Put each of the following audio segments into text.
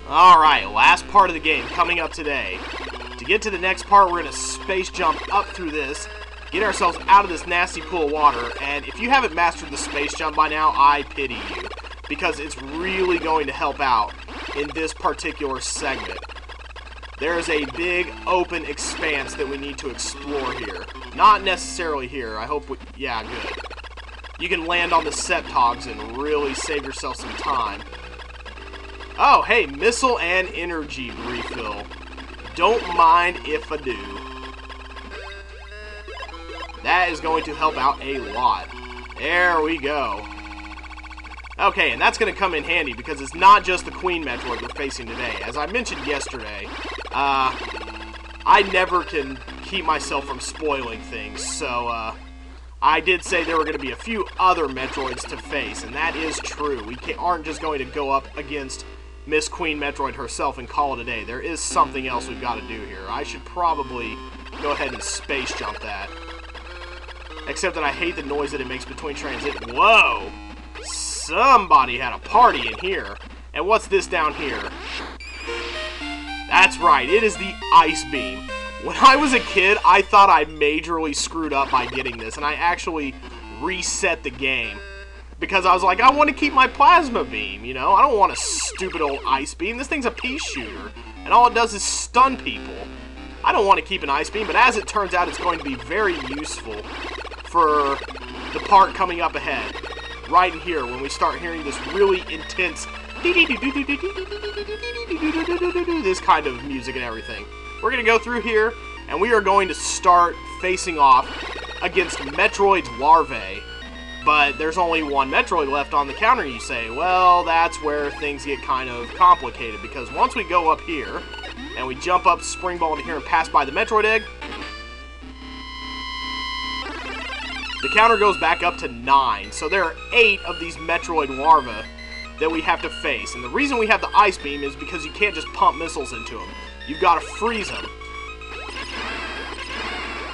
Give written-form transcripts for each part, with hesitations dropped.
Alright, last part of the game coming up today. To get to the next part, we're going to space jump up through this, get ourselves out of this nasty pool of water, and if you haven't mastered the space jump by now, I pity you, because it's really going to help out in this particular segment. There is a big open expanse that we need to explore here. Not necessarily here, I hope we... yeah, good. You can land on the Septogs and really save yourself some time. Oh, hey, missile and energy refill. Don't mind if I do. That is going to help out a lot. There we go. Okay, and that's going to come in handy because it's not just the Queen Metroid we're facing today. As I mentioned yesterday, I never can keep myself from spoiling things, so I did say there were going to be a few other Metroids to face, and that is true. We aren't just going to go up against Miss Queen Metroid herself and call it a day. There is something else we've got to do here. I should probably go ahead and space jump that. Except that I hate the noise that it makes between transit. Whoa! Somebody had a party in here. And what's this down here? That's right, it is the Ice Beam. When I was a kid, I thought I majorly screwed up by getting this, and I actually reset the game. Because I was like, I want to keep my plasma beam, you know? I don't want a stupid old ice beam. This thing's a pea shooter, and all it does is stun people. I don't want to keep an ice beam, but as it turns out, it's going to be very useful for the part coming up ahead. Right in here, when we start hearing this really intense this kind of music and everything. We're going to go through here, and we are going to start facing off against Metroid's larvae. But there's only one Metroid left on the counter, you say. Well, that's where things get kind of complicated, because once we go up here, and we jump up Spring Ball into here and pass by the Metroid egg, the counter goes back up to 9. So there are 8 of these Metroid larvae that we have to face. And the reason we have the Ice Beam is because you can't just pump missiles into them. You've got to freeze them.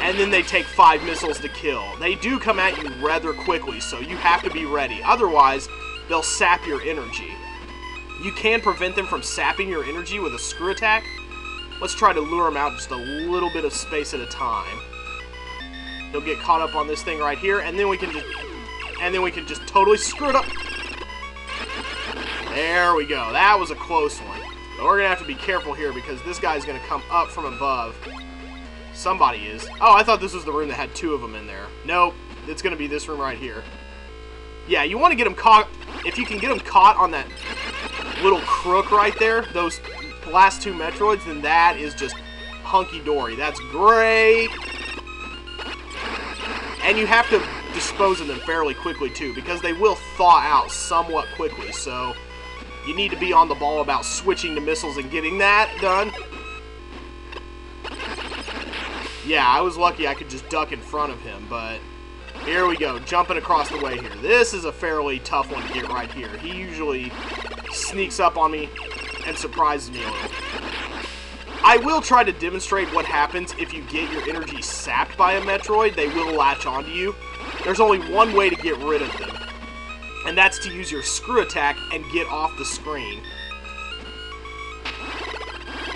And then they take 5 missiles to kill. They do come at you rather quickly, so you have to be ready. Otherwise, they'll sap your energy. You can prevent them from sapping your energy with a screw attack. Let's try to lure them out just a little bit of space at a time. They'll get caught up on this thing right here, and then we can just totally screw it up. There we go. That was a close one. But we're gonna have to be careful here because this guy's gonna come up from above. Somebody is. Oh, I thought this was the room that had 2 of them in there. Nope. It's going to be this room right here. Yeah, you want to get them caught. If you can get them caught on that little crook right there, those last 2 Metroids, then that is just hunky-dory. That's great. And you have to dispose of them fairly quickly, too, because they will thaw out somewhat quickly. So you need to be on the ball about switching to missiles and getting that done. Yeah, I was lucky I could just duck in front of him, but here we go, jumping across the way here. This is a fairly tough one to get right here. He usually sneaks up on me and surprises me a little. I will try to demonstrate what happens if you get your energy sapped by a Metroid. They will latch onto you. There's only one way to get rid of them, and that's to use your screw attack and get off the screen.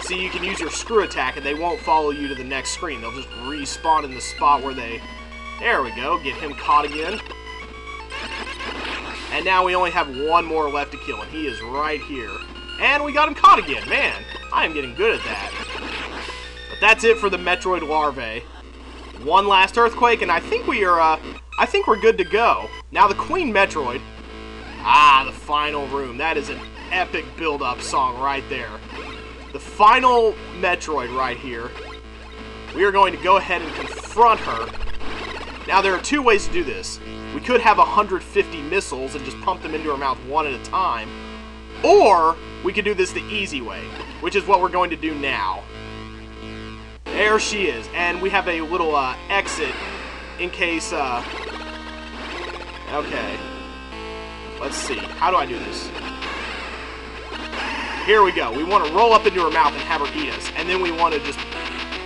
See, you can use your screw attack and they won't follow you to the next screen. They'll just respawn in the spot where they... There we go. Get him caught again. And now we only have 1 more left to kill, and he is right here. And we got him caught again. Man, I am getting good at that. But that's it for the Metroid larvae. 1 last earthquake, and I think we are, I think we're good to go. Now the Queen Metroid. Ah, the final room. That is an epic build-up song right there. The final Metroid right here. We are going to go ahead and confront her. Now, there are 2 ways to do this. We could have 150 missiles and just pump them into her mouth 1 at a time. Or, we could do this the easy way, which is what we're going to do now. There she is. And we have a little exit in case... Okay. Let's see. How do I do this? Here we go. We want to roll up into her mouth and have her eat us. And then we want to just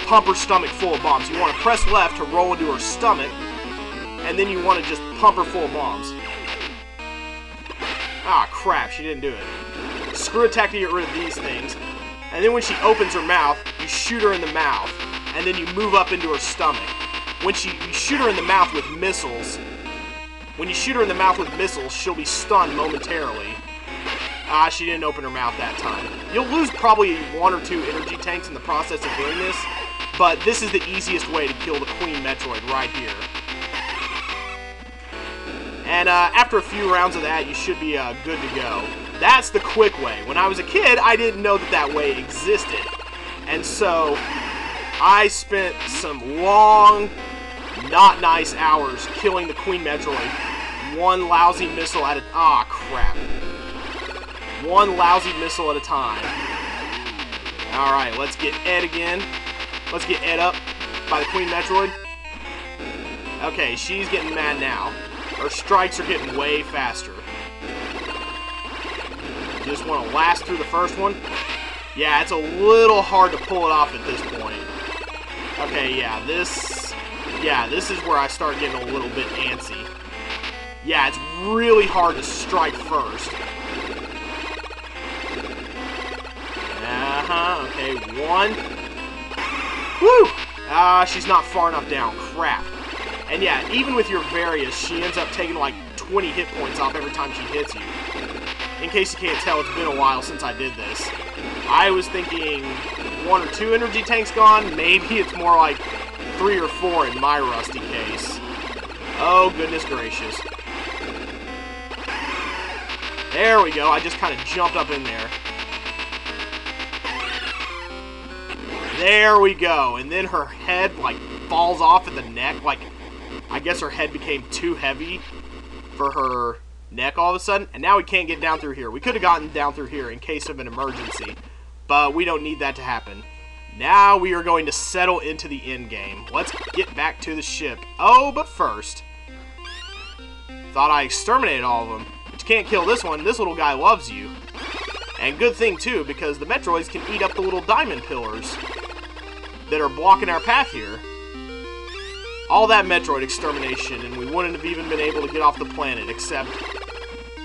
pump her stomach full of bombs. You want to press left to roll into her stomach. And then you want to just pump her full of bombs. Ah, crap. She didn't do it. screw attack to get rid of these things. And then when she opens her mouth, you shoot her in the mouth. And then you move up into her stomach. When you shoot her in the mouth with missiles, she'll be stunned momentarily. She didn't open her mouth that time. You'll lose probably 1 or 2 energy tanks in the process of doing this, but this is the easiest way to kill the Queen Metroid right here. And after a few rounds of that, you should be good to go. That's the quick way. When I was a kid, I didn't know that way existed. And so, I spent some long, not nice hours killing the Queen Metroid. One lousy missile at a... Ah, crap. One lousy missile at a time. Alright, let's get Ed again. Let's get Ed up by the Queen Metroid. Okay, she's getting mad now. Her strikes are getting way faster. Just want to last through the first one. Yeah, it's a little hard to pull it off at this point. Okay, yeah, this is where I start getting a little bit antsy. Yeah, it's really hard to strike first. Okay, 1. Woo! She's not far enough down. Crap. And yeah, even with your Various, she ends up taking like 20 hit points off every time she hits you. In case you can't tell, it's been a while since I did this. I was thinking 1 or 2 energy tanks gone. Maybe it's more like 3 or 4 in my rusty case. Oh, goodness gracious. There we go. I just kind of jumped up in there. There we go. And then her head, like, falls off at the neck. Like, I guess her head became too heavy for her neck all of a sudden. And now we can't get down through here. We could have gotten down through here in case of an emergency. But we don't need that to happen. Now we are going to settle into the end game. Let's get back to the ship. Oh, but first. Thought I exterminated all of them. But you can't kill this one. This little guy loves you. And good thing, too, because the Metroids can eat up the little diamond pillars that are blocking our path here. All that Metroid extermination, and we wouldn't have even been able to get off the planet, except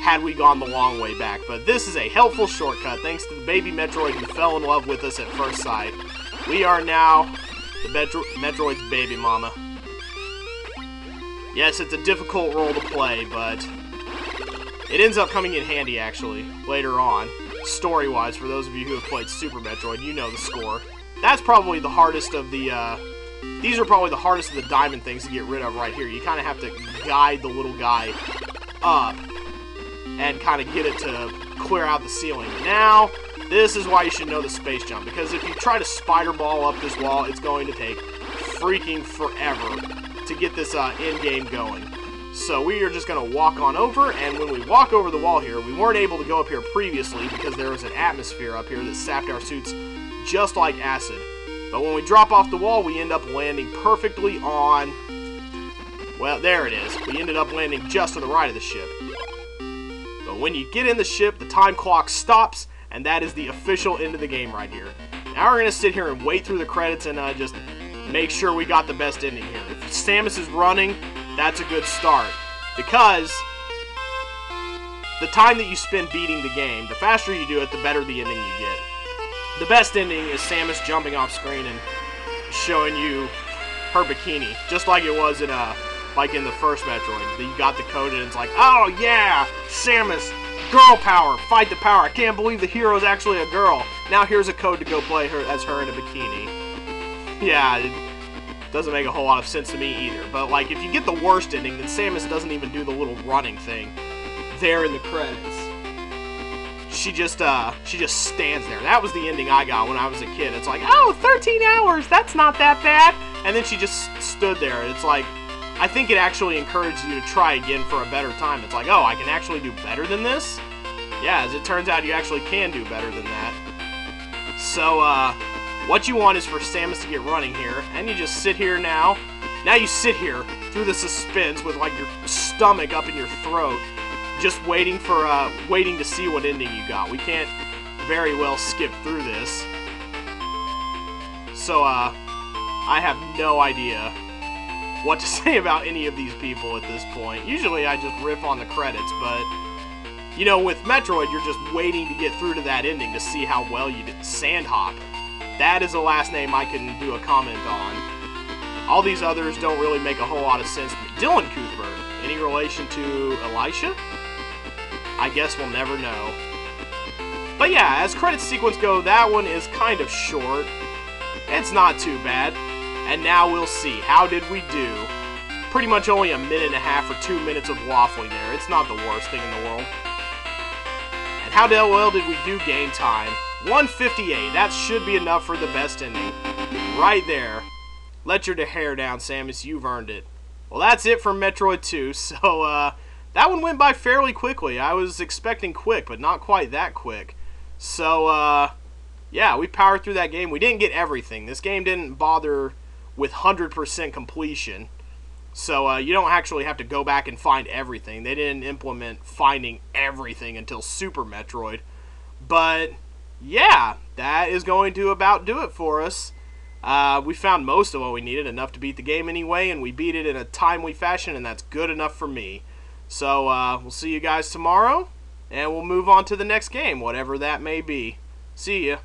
had we gone the long way back. But this is a helpful shortcut, thanks to the baby Metroid who fell in love with us at first sight. We are now the Metroid's baby mama. Yes, it's a difficult role to play, but it ends up coming in handy, actually, later on. Story-wise, for those of you who have played Super Metroid, you know the score. That's probably the hardest of the, these are probably the hardest of the diamond things to get rid of right here. You kind of have to guide the little guy up and kind of get it to clear out the ceiling. Now, this is why you should know the space jump, because if you try to spider ball up this wall, it's going to take freaking forever to get this end game going. So we are just going to walk on over, and when we walk over the wall here, we weren't able to go up here previously because there was an atmosphere up here that sapped our suits just like acid. But when we drop off the wall, we end up landing perfectly on... Well, there it is. We ended up landing just to the right of the ship. But when you get in the ship, the time clock stops, and that is the official end of the game right here. Now we're going to sit here and wait through the credits and just make sure we got the best ending here. If Samus is running, that's a good start. Because the time that you spend beating the game, the faster you do it, the better the ending you get. The best ending is Samus jumping off screen and showing you her bikini, just like it was in like in the first Metroid. You got the code and it's like, oh yeah, Samus, girl power, fight the power. I can't believe the hero is actually a girl. Now here's a code to go play her as her in a bikini. Yeah, it doesn't make a whole lot of sense to me either. But like, if you get the worst ending, then Samus doesn't even do the little running thing there in the credits. She just stands there. That was the ending I got when I was a kid. It's like, oh, 13 hours, that's not that bad. And then she just stood there. It's like, I think it actually encouraged you to try again for a better time. It's like, oh, I can actually do better than this? Yeah, as it turns out, you actually can do better than that. So, what you want is for Samus to get running here, and you just sit here now. Now you sit here through the suspense with, like, your stomach up in your throat, just waiting for, waiting to see what ending you got. We can't very well skip through this. So, I have no idea what to say about any of these people at this point. Usually I just riff on the credits, but You know, with Metroid, you're just waiting to get through to that ending to see how well you did. Sandhop. That is the last name I can do a comment on. All these others don't really make a whole lot of sense to me. Dylan Cuthbert. Any relation to Elisha? I guess we'll never know. But yeah, as credit sequence go, that one is kind of short. It's not too bad. And now we'll see. How did we do? Pretty much only a minute and a half or 2 minutes of waffling there. It's not the worst thing in the world. And how well did we do game time? 158. That should be enough for the best ending. Right there. Let your hair down, Samus. You've earned it. Well, that's it for Metroid 2. So, that one went by fairly quickly. I was expecting quick, but not quite that quick. So, yeah, we powered through that game. We didn't get everything. This game didn't bother with 100% completion. So, you don't actually have to go back and find everything. They didn't implement finding everything until Super Metroid. But, yeah, that is going to about do it for us. We found most of what we needed, enough to beat the game anyway, and we beat it in a timely fashion, and that's good enough for me. So, we'll see you guys tomorrow, and we'll move on to the next game, whatever that may be. See ya.